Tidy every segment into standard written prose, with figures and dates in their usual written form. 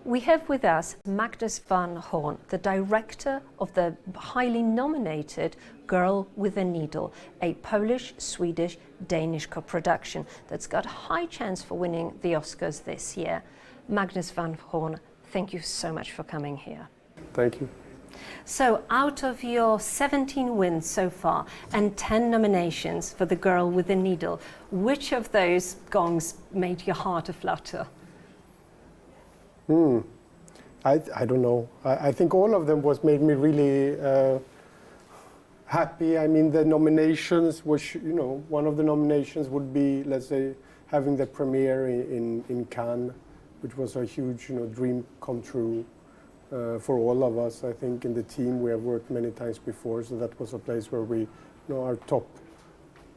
We have with us Magnus von Horn, the director of the highly nominated Girl with a Needle, a Polish, Swedish, Danish co-production that's got a high chance for winning the Oscars this year. Magnus von Horn, thank you so much for coming here. Thank you. So out of your 17 wins so far and 10 nominations for The Girl with a Needle, which of those gongs made your heart aflutter? I don't know. I think all of them made me really happy. I mean, the nominations, which, you know, one of the nominations would be, let's say, having the premiere in Cannes, which was a huge, dream come true for all of us. I think in the team we have worked many times before, so that was a place where we, our top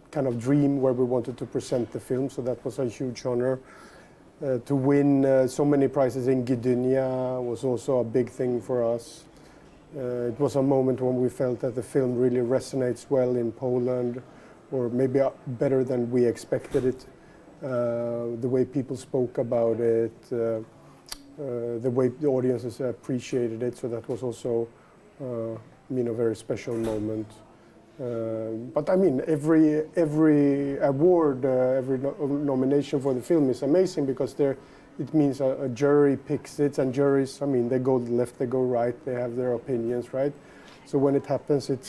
kind of dream where we wanted to present the film. So that was a huge honor. To win so many prizes in Gdynia was also a big thing for us. It was a moment when we felt that the film really resonates well in Poland, or maybe better than we expected it. The way people spoke about it, the way the audiences appreciated it, so that was also a very special moment. But I mean, every award, every nomination for the film is amazing, because it means a jury picks it, and juries, I mean, they go left, they go right, they have their opinions, right? So when it happens, it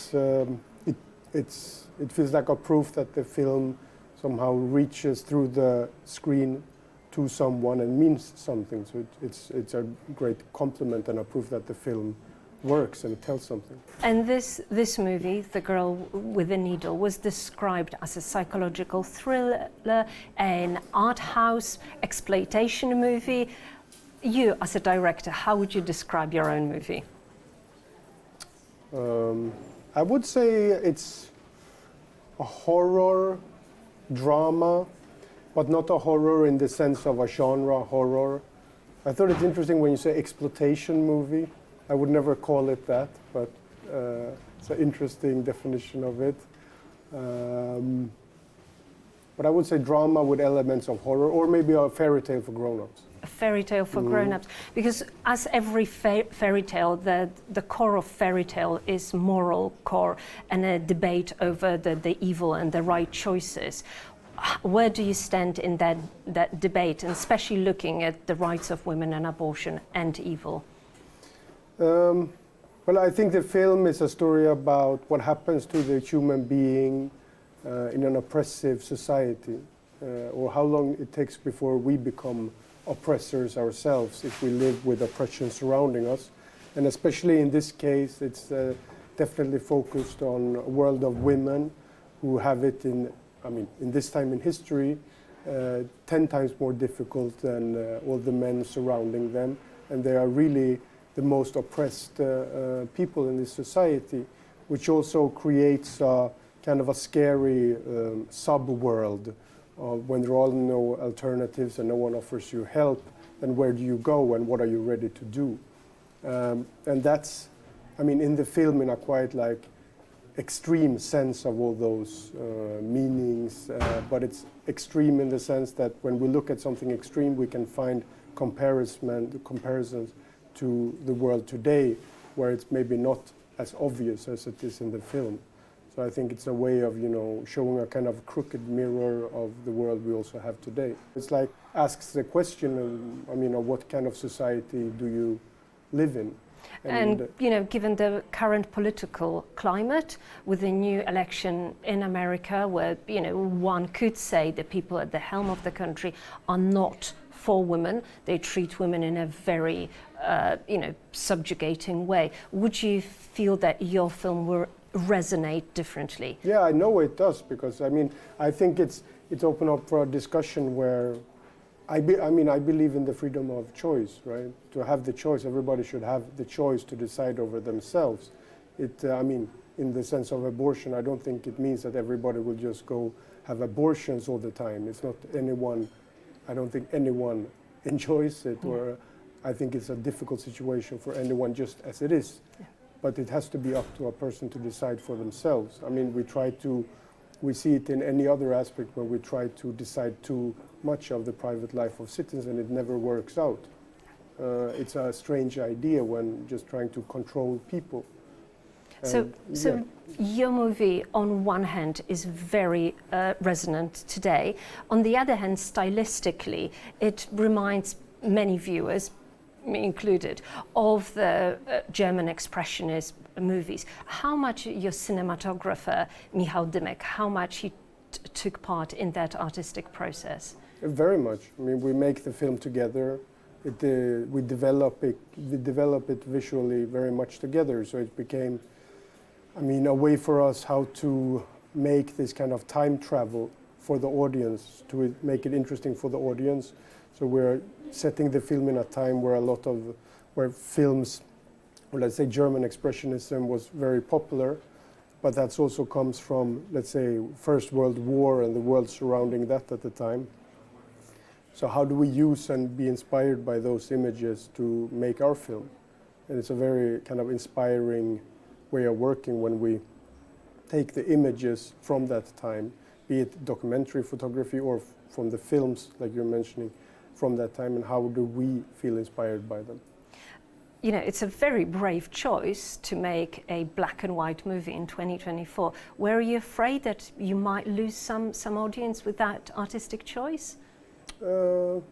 feels like a proof that the film somehow reaches through the screen to someone and means something. So it's a great compliment and a proof that the film works and tells something. And this movie, The Girl with a Needle, was described as a psychological thriller, an art house exploitation movie. You, as a director, how would you describe your own movie? I would say it's a horror drama, but not a horror in the sense of a genre horror. I thought it's interesting when you say exploitation movie. I would never call it that, but it's an interesting definition of it. But I would say drama with elements of horror, or maybe a fairy tale for grown-ups. A fairy tale for grown-ups, because as every fairy tale, the core of fairy tale is moral core and a debate over the evil and the right choices. Where do you stand in that debate, and especially looking at the rights of women and abortion and evil? Well, I think the film is a story about what happens to the human being in an oppressive society, or how long it takes before we become oppressors ourselves if we live with oppression surrounding us. And especially in this case, it's definitely focused on a world of women who have it in this time in history, 10 times more difficult than all the men surrounding them. And they are really the most oppressed people in this society, which also creates a kind of a scary sub-world when there are no alternatives and no one offers you help. Then where do you go, and what are you ready to do? And that's, in the film, in a quite extreme sense of all those meanings, but it's extreme in the sense that when we look at something extreme, we can find comparisons to the world today, where it's maybe not as obvious as it is in the film. So I think it's a way of, showing a kind of crooked mirror of the world we also have today. It's like asks the question of what kind of society do you live in? And given the current political climate, with the new election in America, where, one could say the people at the helm of the country are not for women, they treat women in a very, subjugating way. Would you feel that your film will resonate differently? Yeah, I know it does, because I think it's open up for a discussion where I believe in the freedom of choice, right? To have the choice, everybody should have the choice to decide over themselves. In the sense of abortion, I don't think it means that everybody will just go have abortions all the time. It's not anyone. I don't think anyone enjoys it, or I think it's a difficult situation for anyone just as it is. Yeah. But it has to be up to a person to decide for themselves. We see it in any other aspect when we try to decide too much of the private life of citizens, and it never works out. it's a strange idea when just trying to control people. So your movie, on one hand, is very resonant today. On the other hand, stylistically, it reminds many viewers, me included, of the German Expressionist movies. How much your cinematographer, Michał Dymek, how much he took part in that artistic process? Very much. I mean, we make the film together. We develop it visually very much together. So it became, I mean, a way for us how to make this kind of time travel for the audience, to make it interesting for the audience. So we're setting the film in a time where films, or let's say German Expressionism was very popular, but that also comes from, let's say, First World War and the world surrounding that at the time. So how do we use and be inspired by those images to make our film? And it's a very kind of inspiring way of working when we take the images from that time, be it documentary photography or from the films, like you're mentioning, from that time, and how do we feel inspired by them? You know, it's a very brave choice to make a black and white movie in 2024. Were you afraid that you might lose some audience with that artistic choice? I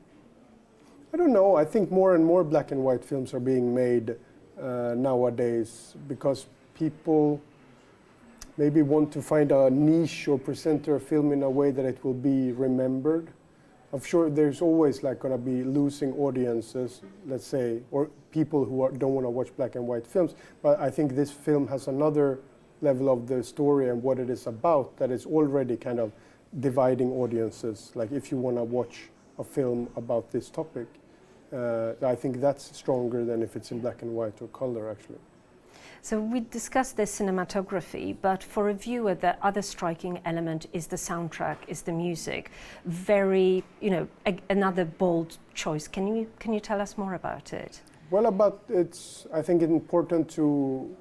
don't know. I think more and more black and white films are being made nowadays because people maybe want to find a niche or present their film in a way that it will be remembered. I'm sure there's always like going to be losing audiences, let's say, or people who don't want to watch black and white films. But I think this film has another level of the story and what it is about that is already kind of dividing audiences. Like if you want to watch a film about this topic, I think that's stronger than if it's in black and white or color, actually. So we discussed the cinematography, but for a viewer, the other striking element is the soundtrack, is the music. Very, you know, another bold choice. Can you tell us more about it? Well, I think it's important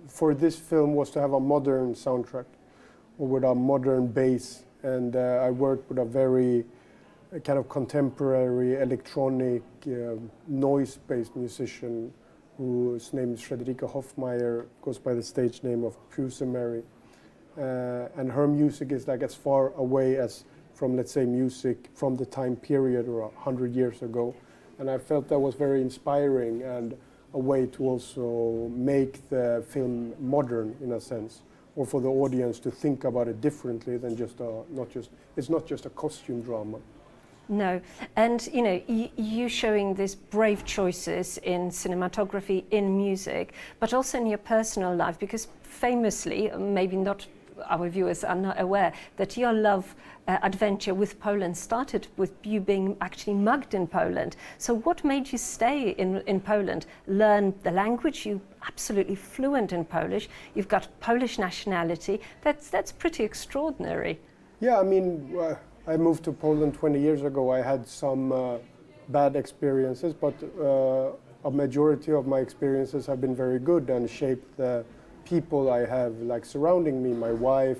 for this film was to have a modern soundtrack, or with a modern bass, and I worked with a very kind of contemporary electronic noise-based musician whose name is Frederica Hoffmeyer, goes by the stage name of Puse Mary. And her music is like as far away as from, let's say, music from the time period or 100 years ago. And I felt that was very inspiring and a way to also make the film modern in a sense, or for the audience to think about it differently than it's not just a costume drama. No, and you know, you showing these brave choices in cinematography, in music, but also in your personal life, because famously, maybe not our viewers are not aware, that your love adventure with Poland started with you being actually mugged in Poland. So what made you stay in Poland, learn the language? You're absolutely fluent in Polish, you've got Polish nationality, that's pretty extraordinary. Yeah, I mean, I moved to Poland 20 years ago. I had some bad experiences, but a majority of my experiences have been very good and shaped the people I have like surrounding me, my wife,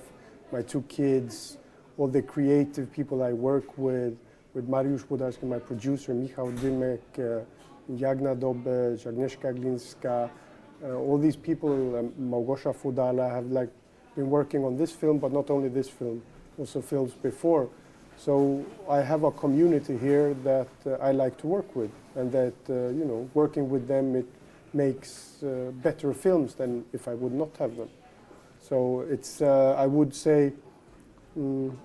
my 2 kids, all the creative people I work with Mariusz Budarski, my producer, Michał Dymek, Jagna Dobecz, Agnieszka Glińska, all these people, Małgosia Fudala, have like been working on this film, but not only this film, also films before. So I have a community here that I like to work with, and that you know, working with them, it makes better films than if I would not have them. So it's I would say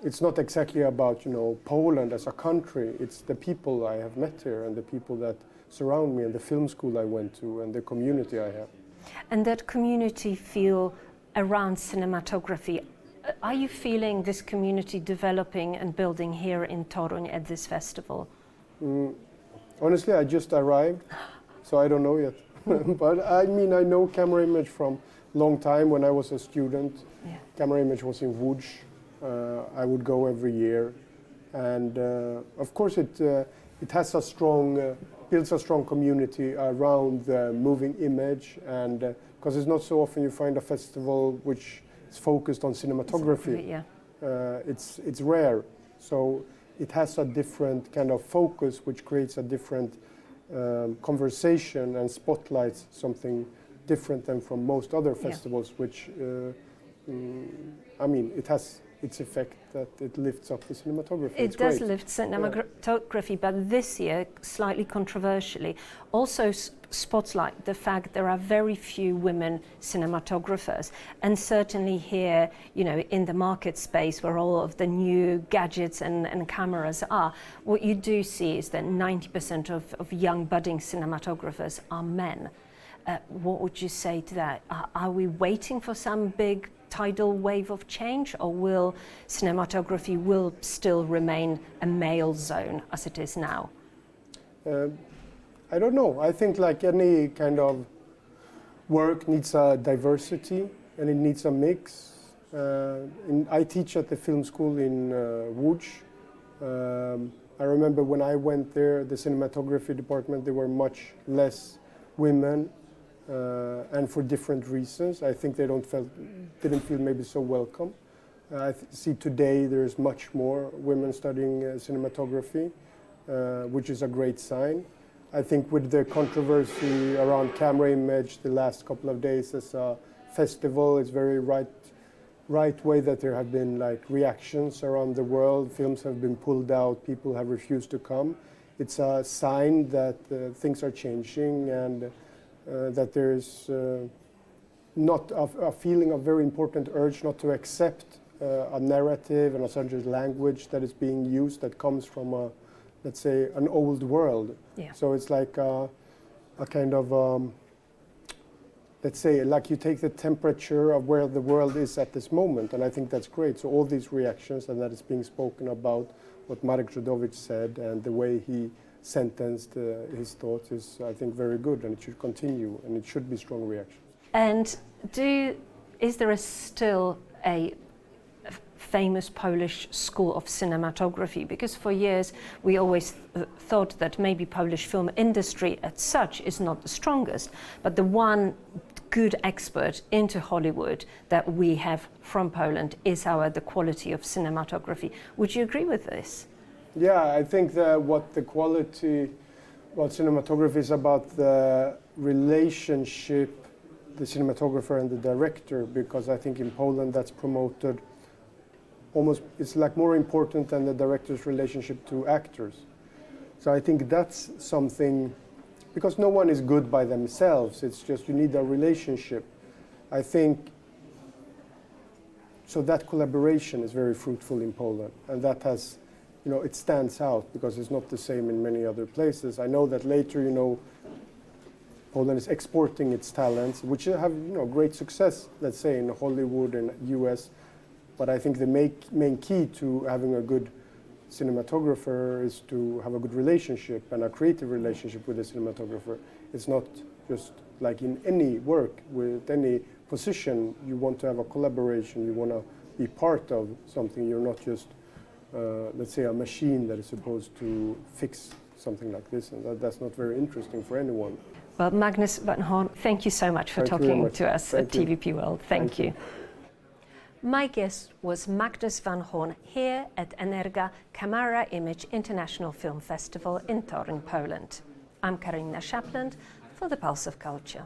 it's not exactly about, you know, Poland as a country. It's the people I have met here and the people that surround me and the film school I went to and the community I have. And that community feel around cinematography. Are you feeling this community developing and building here in Toruń at this festival? Honestly, I just arrived, so I don't know yet. But I mean, I know Camera Image from long time when I was a student. Yeah. Camera Image was in Łódź. I would go every year. And of course it has a strong, builds a strong community around the moving image, and because it's not so often you find a festival which is focused on cinematography. Yeah. It's rare, so it has a different kind of focus, which creates a different conversation and spotlights something different than from most other festivals, which, I mean, it has its effect that it lifts up the cinematography. It does lift cinematography, but this year, slightly controversially, also spotlight the fact there are very few women cinematographers, and certainly here, you know, in the market space where all of the new gadgets and cameras are, what you do see is that 90% of young budding cinematographers are men. What would you say to that? Are we waiting for some big tidal wave of change, or will cinematography still remain a male zone as it is now? I don't know. I think like any kind of work needs a diversity and it needs a mix. I teach at the film school in Łódź. I remember when I went there, the cinematography department, there were much less women. And for different reasons. I think they didn't feel maybe so welcome. I see today there's much more women studying cinematography, which is a great sign. I think with the controversy around camera image the last couple of days as a festival, it's very right way that there have been like reactions around the world. Films have been pulled out, people have refused to come. It's a sign that things are changing, and that there's not a feeling of very important urge not to accept a narrative and a subject language that is being used that comes from a, let's say, an old world. Yeah. So it's like a kind of, let's say, like you take the temperature of where the world is at this moment, and I think that's great. So all these reactions and that is being spoken about, what Marek Żydowicz said and the way he sentenced his thoughts is, I think, very good, and it should continue, and it should be strong reaction. And is there still a famous Polish school of cinematography? Because for years we always thought that maybe Polish film industry as such is not the strongest, but the one good expert into Hollywood that we have from Poland is the quality of cinematography. Would you agree with this? Yeah, I think that what cinematography is about the relationship, the cinematographer and the director, because I think in Poland that's promoted almost, it's like more important than the director's relationship to actors. So I think that's something, because no one is good by themselves, it's just you need a relationship. I think, so that collaboration is very fruitful in Poland, and that has, you know, it stands out because it's not the same in many other places. I know that later, you know, Poland is exporting its talents, which have, you know, great success, let's say, in Hollywood and US. But I think the main key to having a good cinematographer is to have a good relationship and a creative relationship with the cinematographer. It's not just like in any work, with any position, you want to have a collaboration, you want to be part of something, you're not just let's say a machine that is supposed to fix something like this, and that's not very interesting for anyone. Well, Magnus von Horn, thank you so much for talking to us at TVP World. Thank you. My guest was Magnus von Horn here at Energa Camera Image International Film Festival in Toruń, Poland. I'm Karina Shapland for the Pulse of Culture.